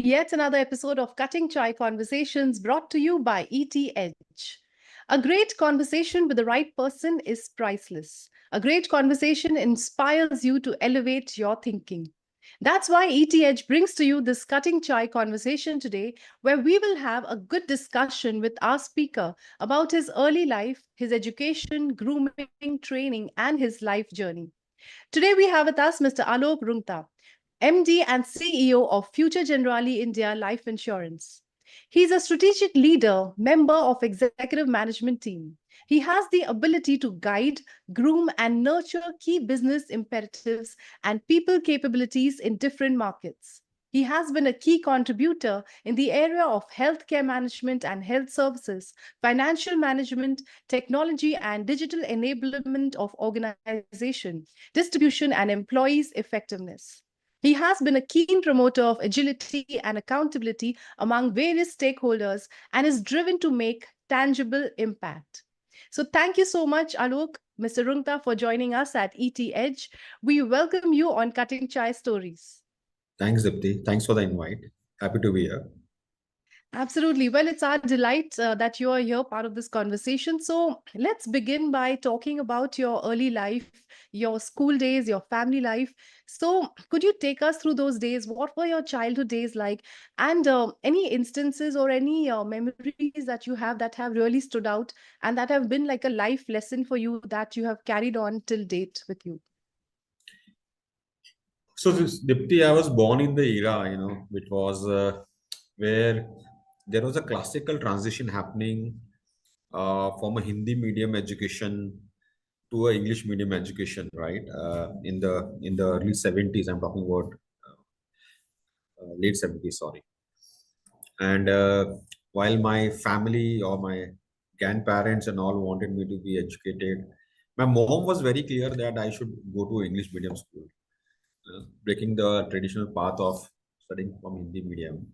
yet another episode of Cutting Chai Conversations brought to you by ETH. A great conversation with the right person is priceless. A great conversation inspires you to elevate your thinking. That's why ETH brings to you this Cutting Chai conversation today, where we will have a good discussion with our speaker about his early life, his education, grooming, training, and his life journey. Today we have with us Mr. Alok Rungta, MD and CEO of Future Generali India Life Insurance. He's a strategic leader, member of executive management team. He has the ability to guide, groom, and nurture key business imperatives and people capabilities in different markets. He has been a key contributor in the area of healthcare management and health services, financial management, technology, and digital enablement of organization, distribution, and employees' effectiveness. He has been a keen promoter of agility and accountability among various stakeholders and is driven to make tangible impact. So, thank you so much, Alok, Mr. Rungta, for joining us at ETH. We welcome you on Cutting Chai Stories. Thanks, Deipti. Thanks for the invite. Happy to be here. Absolutely. Well, it's our delight that you are here, part of this conversation. So let's begin by talking about your early life, your school days, your family life. So, could you take us through those days? What were your childhood days like? And any instances or any memories that you have that have really stood out and that have been like a life lesson for you that you have carried on till date with you? So, Deipti, I was born in the era, which was where there was a classical transition happening from a Hindi medium education to a English medium education, right? In the early 70s, I'm talking about late 70s, sorry. And while my family or my grandparents and all wanted me to be educated, my mom was very clear that I should go to English medium school, breaking the traditional path of studying from Hindi medium.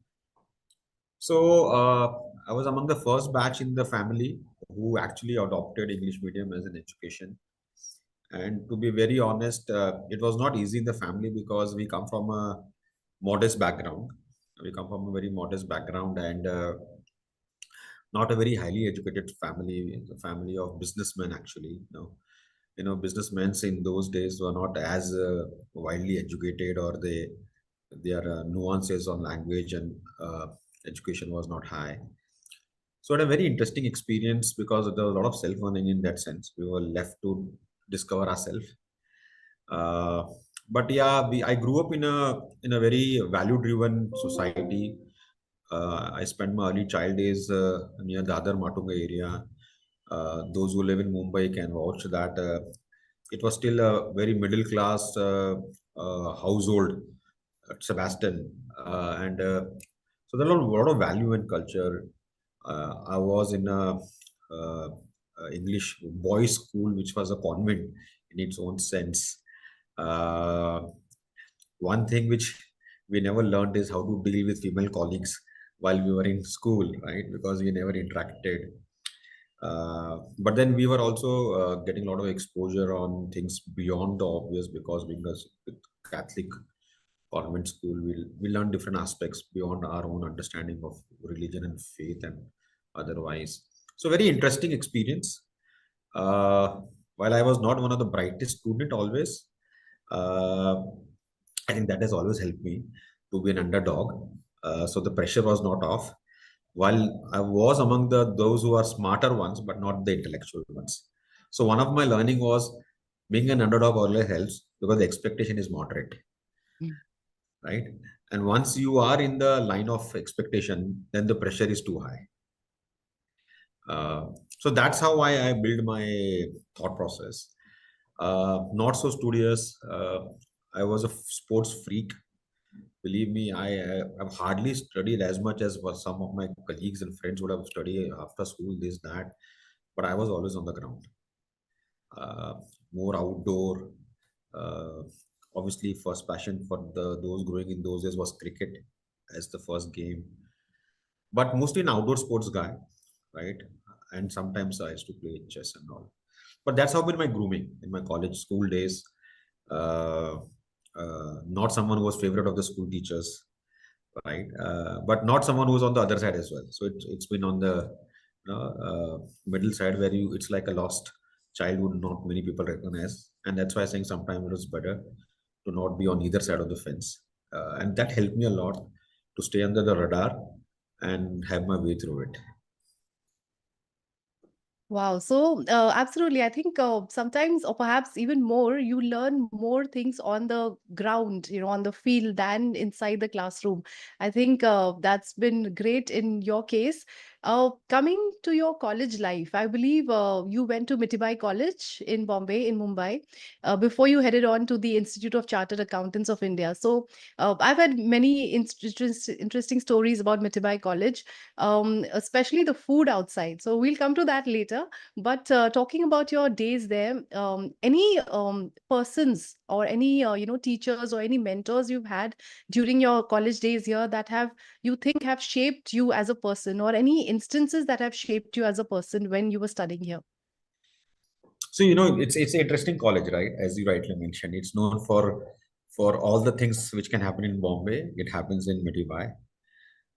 So I was among the first batch in the family who actually adopted English medium as an education. And to be very honest, it was not easy in the family because we come from a modest background. We come from a very modest background and not a very highly educated family. A family of businessmen actually. Businessmen in those days were not as widely educated, or their nuances on language and education was not high. So it a very interesting experience because there was a lot of self-learning in that sense. We were left to discover ourselves. Uh, but yeah, I grew up in a very value-driven society. I spent my early child days near Dadar Matunga area. Those who live in Mumbai can vouch that it was still a very middle class household at Sebastian, and so there are a lot of value and culture. I was in a English boys' school, which was a convent in its own sense. Uh, One thing which we never learned is how to deal with female colleagues while we were in school, right? Because we never interacted. But then we were also getting a lot of exposure on things beyond the obvious because being a Catholic convent school, we learn different aspects beyond our own understanding of religion and faith and otherwise. So very interesting experience. Uh, while I was not one of the brightest student always, uh, I think that has always helped me to be an underdog. So the pressure was not off. While I was among the those who are smarter ones, but not the intellectual ones. So one of my learning was being an underdog always helps because the expectation is moderate, right? And once you are in the line of expectation, then the pressure is too high. So that's how I build my thought process. Not so studious. I was a sports freak. Believe me, I've hardly studied as much as what some of my colleagues and friends would have studied after school, this, that. But I was always on the ground, uh, more outdoor. Uh, Obviously, first passion for those growing in those days was cricket as the first game, but mostly an outdoor sports guy, right? And sometimes I used to play chess and all. But that's how been my grooming in my college school days. Uh, Not someone who was favorite of the school teachers. right? But not someone who's on the other side as well. So it's been on the middle side where you it's like a lost childhood. Not many people recognize, and that's why I'm saying sometimes it is better to not be on either side of the fence, and that helped me a lot to stay under the radar and have my way through it. Wow. So, absolutely. I think sometimes, or perhaps even more, you learn more things on the ground, on the field than inside the classroom. I think that's been great in your case. Coming to your college life, I believe you went to Mitibai College in Bombay, in Mumbai, before you headed on to the Institute of Chartered Accountants of India. So, I've had many interesting stories about Mitibai College, especially the food outside. So, we'll come to that later. But talking about your days there, any persons or any teachers or any mentors you've had during your college days here that have you think have shaped you as a person, or any instances that have shaped you as a person when you were studying here? So it's an interesting college, right? As you rightly mentioned, it's known for all the things which can happen in Bombay. It happens in Mitibai,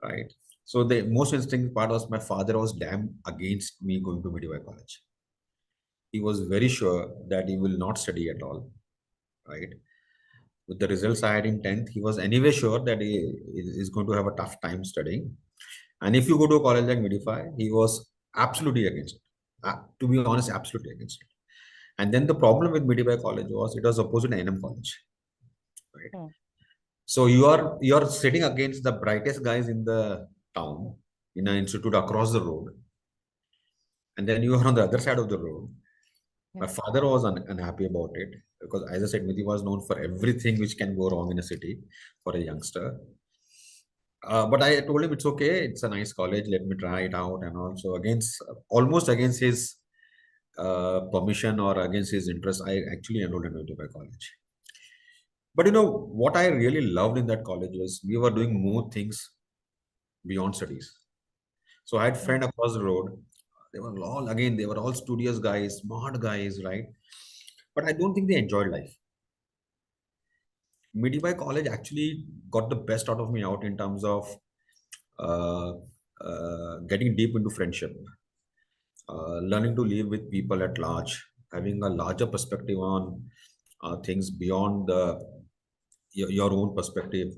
right? So the most interesting part was my father was damn against me going to Mitibai College. He was very sure that he will not study at all, right? With the results I had in 10th, he was anyway sure that he is going to have a tough time studying. And if you go to a college like Mitibai, he was absolutely against it. To be honest, absolutely against it. And then the problem with Mitibai College was it was opposite to NM College, right? Hmm. So you are sitting against the brightest guys in the town in an institute across the road, and then you are on the other side of the road. My Yeah. father was unhappy about it because, as I said, Miti was known for everything which can go wrong in a city for a youngster. But I told him it's okay. It's a nice college. Let me try it out. And also against almost against his permission or against his interest, I actually enrolled in Miti College. But what I really loved in that college was we were doing more things beyond studies. So I had Yeah. friend across the road. They were all studious guys, smart guys, right? But I don't think they enjoyed life. Midibai College actually got the best out of me out in terms of uh, getting deep into friendship, learning to live with people at large, having a larger perspective on things beyond your own perspective.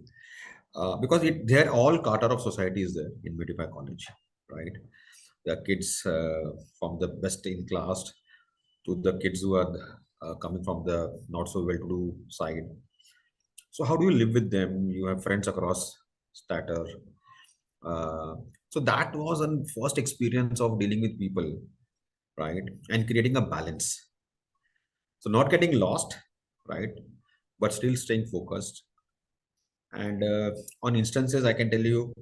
Because they're all quarter of society is there in Midibai College, right? The kids from the best in class to the kids who are coming from the not so well-to-do side. So how do you live with them? You have friends across stature. Uh, so that was a first experience of dealing with people, right? And creating a balance. So not getting lost, right? But still staying focused. And on instances, I can tell you,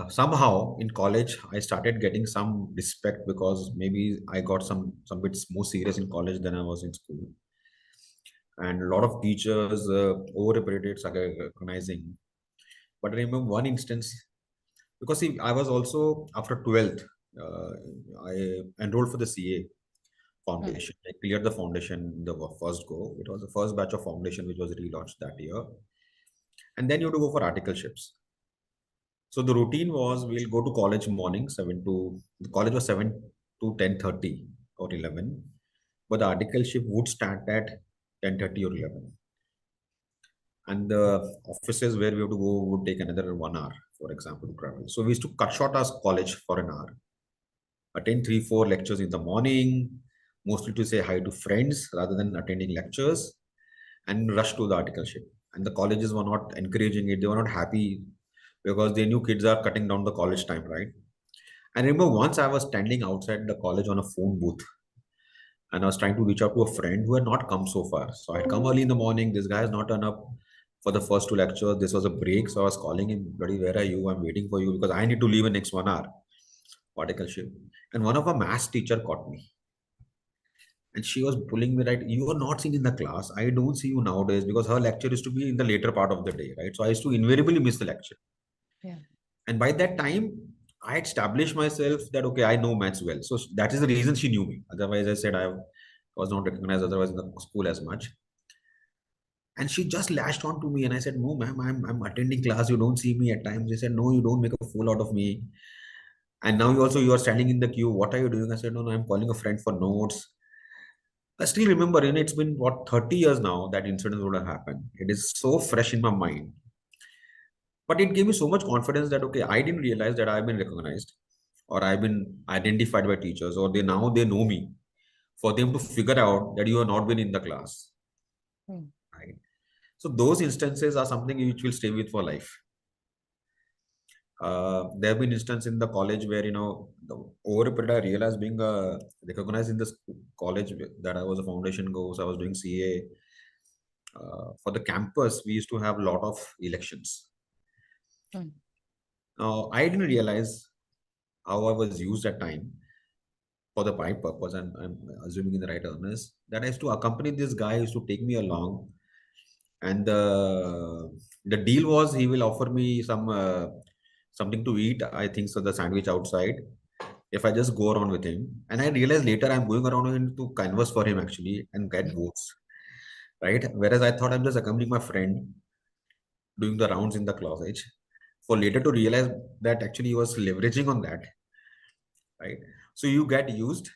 somehow in college, I started getting some respect because maybe I got some bits more serious in college than I was in school. And a lot of teachers over-appreciated recognizing. But I remember one instance because see, I was also after 12th, uh, I enrolled for the CA Hmm. foundation. I cleared the foundation in the first go. It was the first batch of foundation which was relaunched that year. And then you have to go for articleships. So the routine was we'll go to college morning, 7 to the college was 7 to 10:30 or 11. But the articleship would start at 10:30 or 11. And the offices where we have to go would take another 1 hour, for example, to travel. So we used to cut short our college for an hour, attend 3 4 lectures in the morning, mostly to say hi to friends rather than attending lectures, and rush to the articleship. And the colleges were not encouraging it, they were not happy because they knew kids are cutting down the college time, right? And I remember once I was standing outside the college on a phone booth and I was trying to reach out to a friend who had not come so far. So I had come early in the morning. This guy has not turned up for the first 2 lectures. This was a break. So I was calling him, buddy, where are you? I'm waiting for you because I need to leave in next 1 hour. Articleship. And one of our maths teacher caught me. And she was pulling me right. You are not seen in the class. I don't see you nowadays because her lecture used to be in the later part of the day, right? So I used to invariably miss the lecture. Yeah. And by that time, I had established myself that okay, I know maths well. So that is the reason she knew me. Otherwise, I said I was not recognized otherwise in the school as much. And she just lashed on to me, and I said, "No, ma'am, I'm attending class. You don't see me at times." She said, "No, you don't make a fool out of me. And now you are standing in the queue. What are you doing?" I said, "No, no, I'm calling a friend for notes." I still remember, it's been what 30 years now that incident would have happened. It is so fresh in my mind. But it gave me so much confidence that okay, I didn't realize that I've been recognized or I've been identified by teachers, or they know me, for them to figure out that you have not been in the class. Hmm. Right. So those instances are something which will stay with for life. There have been instances in the college where over a period I realized being recognized in the college that I was a foundation course, I was doing CA. For the campus, we used to have a lot of elections. Hmm. Now I didn't realize how I was used at time for the right purpose, and I'm assuming in the right earnest, that I used to accompany this guy who used to take me along, and the deal was he will offer me something to eat. I think so, the sandwich outside, if I just go around with him. And I realized later I'm going around with him to canvas for him actually and get votes, right? Whereas I thought I'm just accompanying my friend doing the rounds in the closet. For later to realize that actually he was leveraging on that, right? So you get used,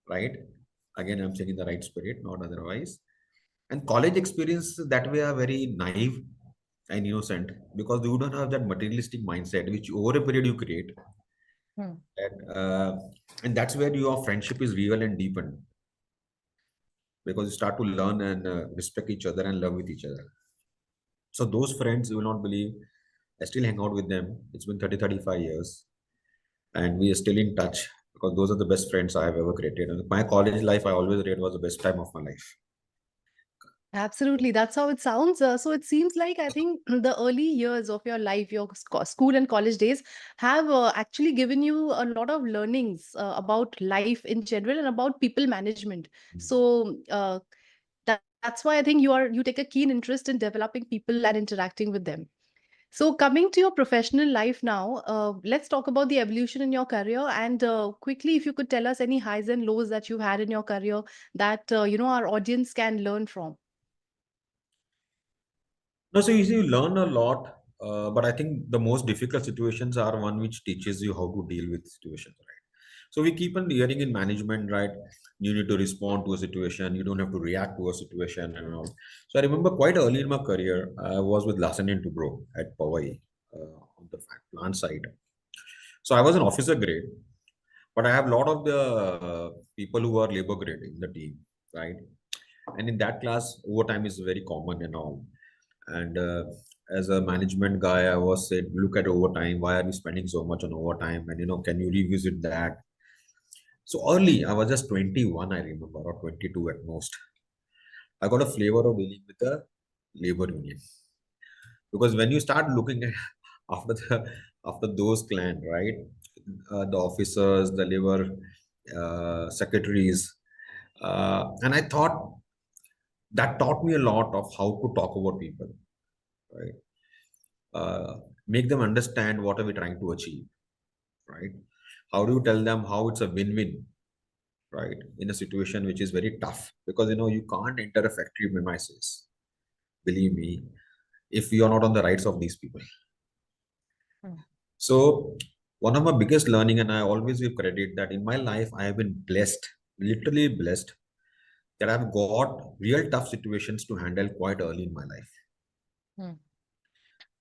right? Again, I'm saying in the right spirit, not otherwise. And college experience that way are very naive and innocent, because you don't have that materialistic mindset which over a period you create. Hmm. And that's where your friendship is real and deepened, because you start to learn and respect each other and love with each other. So those friends, you will not believe, I still hang out with them. It's been 35 years, and we are still in touch, because those are the best friends I have ever created. And my college life, I always rate was the best time of my life. Absolutely, that's how it sounds. So it seems like I think the early years of your life, your school and college days, have actually given you a lot of learnings about life in general and about people management. So that's why I think you take a keen interest in developing people and interacting with them. So coming to your professional life now, let's talk about the evolution in your career, and quickly, if you could tell us any highs and lows that you had in your career that our audience can learn from. No, so you see, you learn a lot, but I think the most difficult situations are one which teaches you how to deal with situations, right? So we keep on hearing in management, right? You need to respond to a situation. You don't have to react to a situation and all. So I remember quite early in my career, I was with Larsen and Toubro at Powai on the plant side. So I was an officer grade, but I have a lot of the people who are labor grade in the team, right? And in that class, overtime is very common and all. And as a management guy, I was said, look at overtime. Why are we spending so much on overtime? And can you revisit that? So early, I was just 21, I remember, or 22 at most. I got a flavor of dealing with the labor union, because when you start looking at after after those clan, right, the officers, the labor secretaries, and I thought that taught me a lot of how to talk about people, right? Make them understand what are we trying to achieve, right? How do you tell them how it's a win-win, right, in a situation which is very tough, because you can't enter a factory premises, believe me, if you are not on the rights of these people. Hmm. So one of my biggest learning, and I always give credit, that in my life I have been blessed, literally blessed, that I've got real tough situations to handle quite early in my life, Hmm.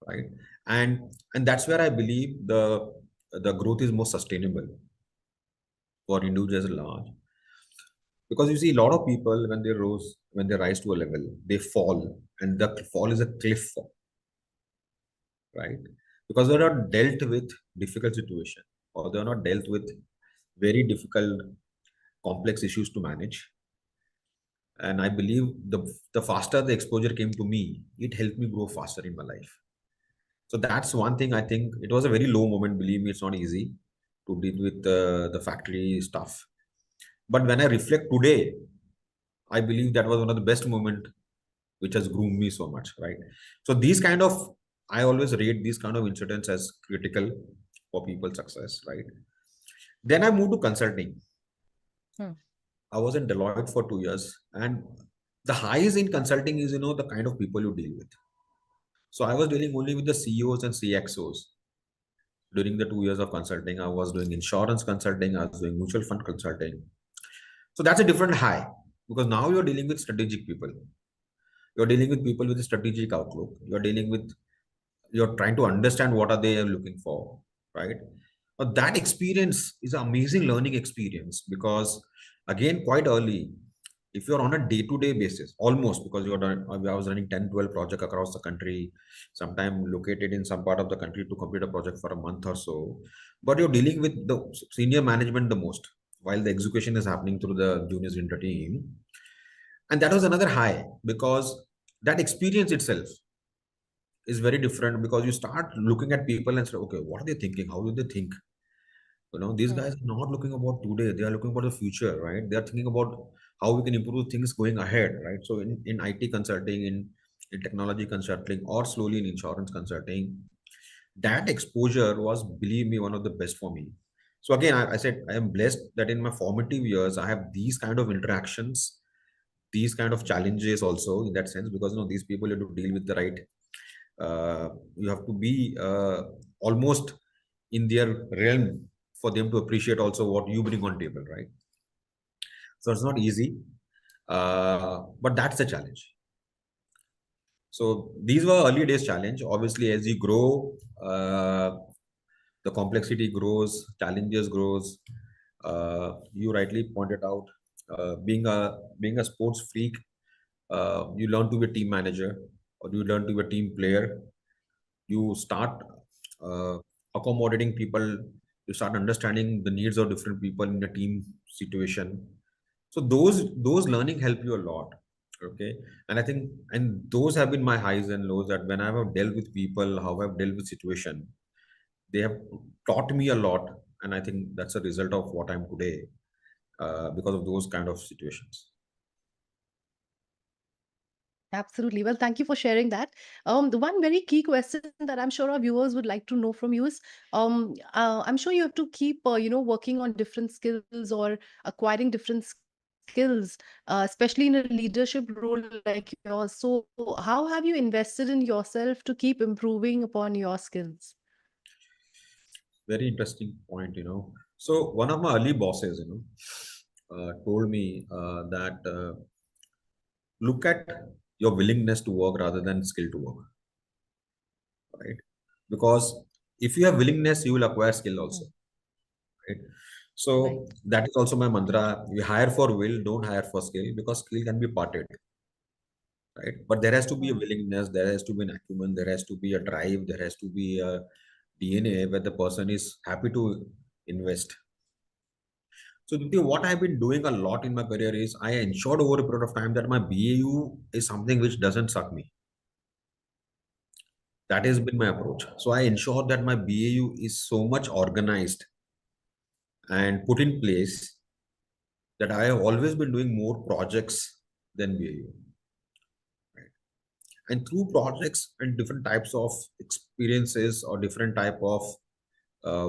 right? And that's where I believe the growth is more sustainable for individuals at large. Because you see, a lot of people, when they rise to a level, they fall, and the fall is a cliff fall, right? Because they're not dealt with difficult situation, or they're not dealt with very difficult, complex issues to manage. And I believe the faster the exposure came to me, it helped me grow faster in my life. So that's one thing. I think it was a very low moment. Believe me, it's not easy to deal with the factory stuff. But when I reflect today, I believe that was one of the best moment which has groomed me so much, right? So these kind of, I always rate these kind of incidents as critical for people's success, right? Then I moved to consulting. Hmm. I was in Deloitte for 2 years, and The highs in consulting is, the kind of people you deal with. So I was dealing only with the CEOs and CXOs. During the 2 years of consulting, I was doing insurance consulting, I was doing mutual fund consulting. So that's a different high, because now you're dealing with strategic people. You're dealing with people with a strategic outlook. You're trying to understand what are they looking for, right? But that experience is an amazing learning experience, because again, quite early, if you're on a day-to-day basis, almost, because I was running 10, 12 projects across the country, sometime located in some part of the country to complete a project for a month or so. But you're dealing with the senior management the most, while the execution is happening through the juniors inter team. And that was another high, because that experience itself is very different, because you start looking at people and say, okay, what are they thinking? How do they think? These guys Mm. are not looking about today. They are looking about the future, right? They are thinking about how we can improve things going ahead, right? So in IT consulting, in technology consulting, or slowly in insurance consulting, that exposure was, believe me, one of the best for me. So again, I said I am blessed that in my formative years, I have these kind of interactions, these kind of challenges also, in that sense, because these people you have to deal with the right, you have to be almost in their realm for them to appreciate also what you bring on table, right? So it's not easy, but that's the challenge. So these were early days challenge. Obviously, as you grow, the complexity grows, challenges grows. You rightly pointed out, being a sports freak, you learn to be a team manager, or you learn to be a team player. You start uh, accommodating people. You start understanding the needs of different people in a team situation. So those learning help you a lot. Okay. And I think, and those have been my highs and lows, that when I have dealt with people, how I've dealt with situation, they have taught me a lot. And I think that's a result of what I'm today, because of those kind of situations. Absolutely. Well, thank you for sharing that. The one very key question that I'm sure our viewers would like to know from you is, I'm sure you have to keep, working on different skills or acquiring different skills, especially in a leadership role like yours. So, how have you invested in yourself to keep improving upon your skills? Very interesting point, So one of my early bosses, told me that look at your willingness to work rather than skill to work, right? Because if you have willingness, you will acquire skill also, Mm. right? Right. So that is also my mantra. We hire for will, don't hire for skill, because skill can be parted, right? But there has to be a Mm. willingness, there has to be an acumen, there has to be a drive, there has to be a DNA where the person is happy to invest. So Dipti, what I've been doing a lot in my career is I ensured over a period of time that my BAU is something which doesn't suck me. That has been my approach. So I ensure that my BAU is so much organized and put in place that I have always been doing more projects than BAU. Right? And through projects and different types of experiences or different type of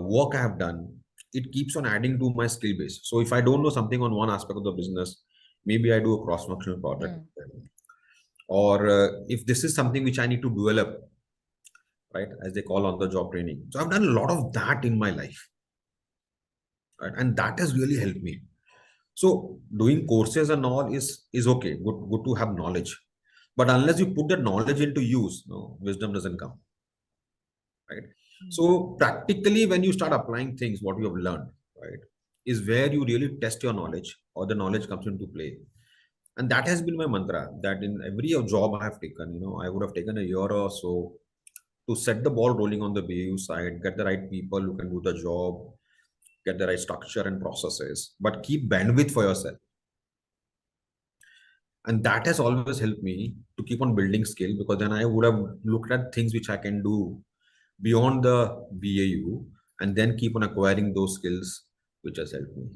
work I have done, it keeps on adding to my skill base. So if I don't know something on one aspect of the business, maybe I do a cross-functional project. Mm. Or if this is something which I need to develop, right, as they call on the job training. So I've done a lot of that in my life, right, and that has really helped me. So doing courses and all is okay, good to have knowledge, but unless you put that knowledge into use, no, wisdom doesn't come, right? Mm. So practically, when you start applying things, what you have learned, right, is where you really test your knowledge, or the knowledge comes into play. And that has been my mantra, that in every job I have taken, I would have taken a year or so to set the ball rolling on the BAU side, get the right people who can do the job, get the right structure and processes, but keep bandwidth for yourself. And that has always helped me to keep on building skill, because then I would have looked at things which I can do beyond the BAU, and then keep on acquiring those skills, which has helped me.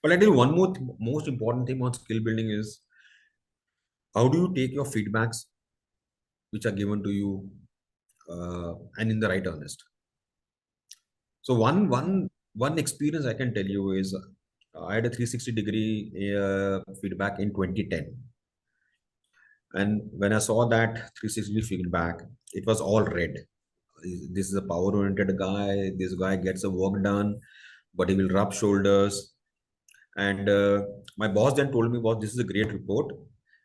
But I tell you one more most important thing on skill building is, how do you take your feedbacks which are given to you, and in the right earnest. So one experience I can tell you is, I had a 360 degree feedback in 2010. And when I saw that 360 feedback, it was all red. This is a power oriented guy. This guy gets the work done, but he will rub shoulders. And my boss then told me, "Boss, this is a great report."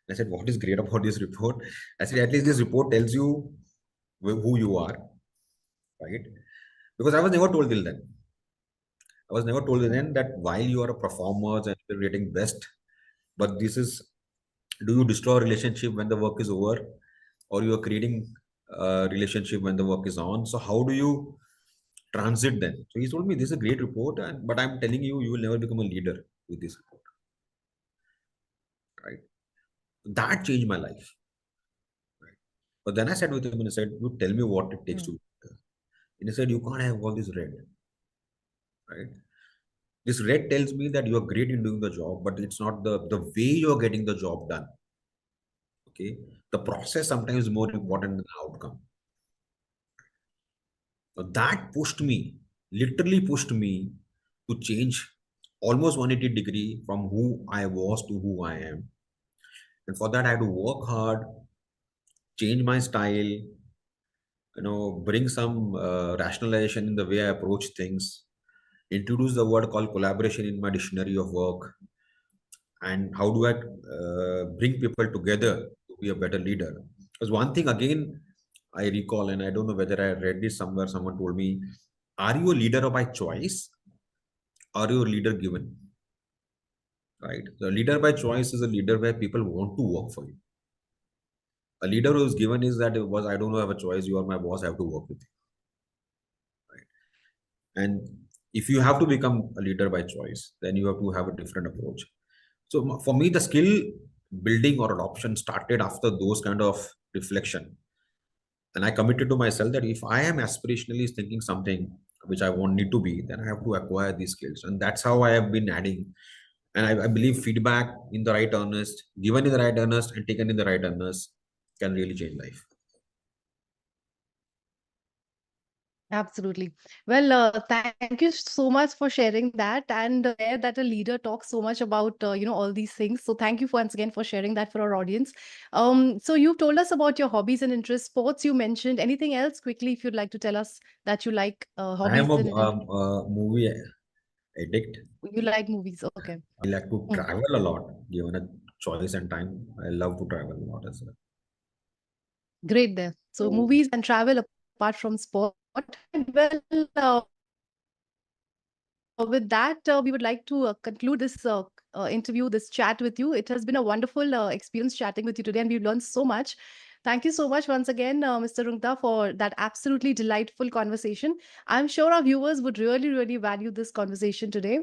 I said, "What is great about this report?" I said, "At least this report tells you who you are, right?" Because I was never told till then. I was never told till then that while you are a performer and you're getting best, but this is, do you destroy a relationship when the work is over, or you are creating a relationship when the work is on? So how do you transit then? So he told me, "This is a great report, and but I'm telling you, you will never become a leader with this report." Right? That changed my life. Right? But then I sat with him and I said, "You tell me what it takes to Mm. be a leader." And he said, "You can't have all this red, right? This red tells me that you are great in doing the job, but it's not the way you're getting the job done. Okay, the process sometimes is more Mhm. important than the outcome." So that pushed me, literally pushed me to change almost 180-degree from who I was to who I am. And for that, I had to work hard, change my style, bring some rationalization in the way I approach things, introduce the word called collaboration in my dictionary of work, and how do I bring people together to be a better leader. Because one thing again I recall, and I don't know whether I read this somewhere, someone told me, "Are you a leader by choice? Or are you a leader given?" Right? The leader by choice is a leader where people want to work for you. A leader who is given is that it was, "I don't have a choice. You are my boss. I have to work with you." Right? And if you have to become a leader by choice, then you have to have a different approach. So for me, the skill building or adoption started after those kind of reflection. And I committed to myself that if I am aspirationally thinking something which I want need to be, then I have to acquire these skills. And that's how I have been adding. And I believe feedback in the right earnest, given in the right earnest, and taken in the right earnest can really change life. Absolutely. Well, thank you so much for sharing that, and that a leader talks so much about all these things. So thank you for once again for sharing that for our audience. So you've told us about your hobbies and interests, sports you mentioned. Anything else quickly if you'd like to tell us that you like I hobbies am a, and movie addict. you like movies? Okay. I like to Hmm. travel a lot, given a choice and time. I love to travel a lot as well. Great there. So movies and travel apart from sport. Well, with that, we would like to conclude this interview, this chat with you. It has been a wonderful experience chatting with you today, and we've learned so much. Thank you so much once again, Mr. Rungta, for that absolutely delightful conversation. I'm sure our viewers would really, really value this conversation today.